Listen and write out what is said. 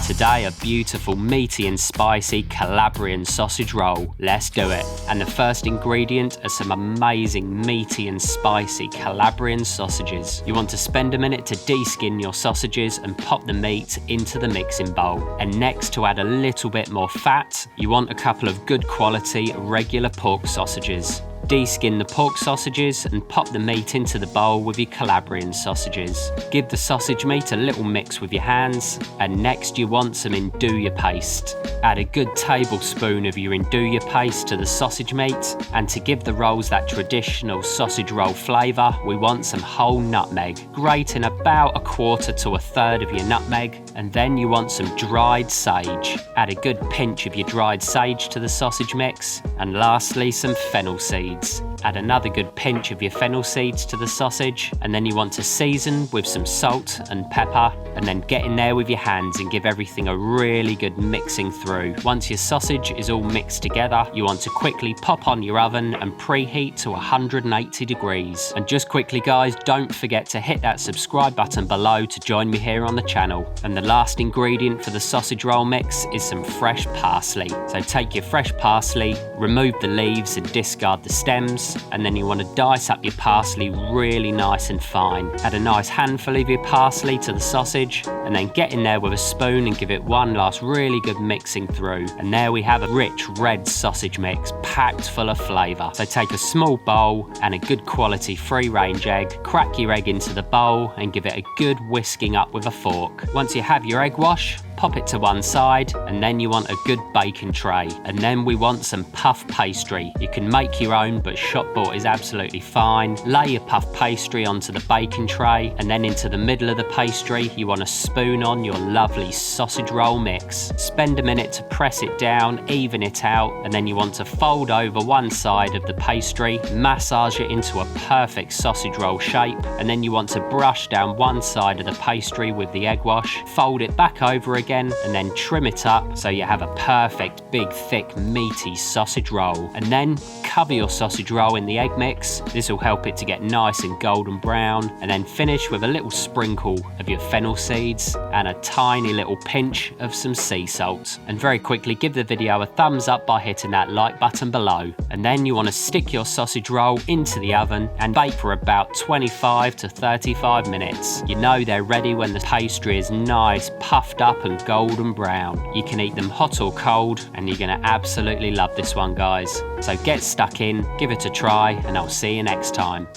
Today, a beautiful meaty and spicy Calabrian sausage roll. Let's do it. And the first ingredient are some amazing meaty and spicy Calabrian sausages. You want to spend a minute to de-skin your sausages and pop the meat into the mixing bowl. And next, to add a little bit more fat, you want a couple of good quality regular pork sausages. De-skin the pork sausages and pop the meat into the bowl with your Calabrian sausages. Give the sausage meat a little mix with your hands, and next you want some Nduja paste. Add a good tablespoon of your Nduja paste to the sausage meat, and to give the rolls that traditional sausage roll flavour, we want some whole nutmeg. Grate in about 1/4 to 1/3 of your nutmeg, and then you want some dried sage. Add a good pinch of your dried sage to the sausage mix, and lastly some fennel seeds. Add another good pinch of your fennel seeds to the sausage, and then you want to season with some salt and pepper, and then get in there with your hands and give everything a really good mixing through. Once your sausage is all mixed together, you want to quickly pop on your oven and preheat to 180 degrees. And just quickly guys, don't forget to hit that subscribe button below to join me here on the channel. And the last ingredient for the sausage roll mix is some fresh parsley. So take your fresh parsley, remove the leaves and discard the stems, and then you want to dice up your parsley really nice and fine. Add a nice handful of your parsley to the sausage, and then get in there with a spoon and give it one last really good mixing through. And there we have a rich red sausage mix packed full of flavour. So take a small bowl and a good quality free-range egg, crack your egg into the bowl and give it a good whisking up with a fork. Once you have your egg wash, pop it to one side, and then you want a good baking tray. And then we want some puff pastry. You can make your own, but shop bought is absolutely fine. Lay your puff pastry onto the baking tray, and then into the middle of the pastry, you want to spoon on your lovely sausage roll mix. Spend a minute to press it down, even it out, and then you want to fold over one side of the pastry, massage it into a perfect sausage roll shape, and then you want to brush down one side of the pastry with the egg wash, fold it back over again, and then trim it up so you have a perfect big thick meaty sausage roll. And then cover your sausage roll in the egg mix. This will help it to get nice and golden brown, and then finish with a little sprinkle of your fennel seeds and a tiny little pinch of some sea salt. And very quickly give the video a thumbs up by hitting that like button below. And then you want to stick your sausage roll into the oven and bake for about 25 to 35 minutes. You know they're ready when the pastry is nice, puffed up and golden brown. You can eat them hot or cold, and you're going to absolutely love this one guys. So get stuck in, give it a try, and I'll see you next time.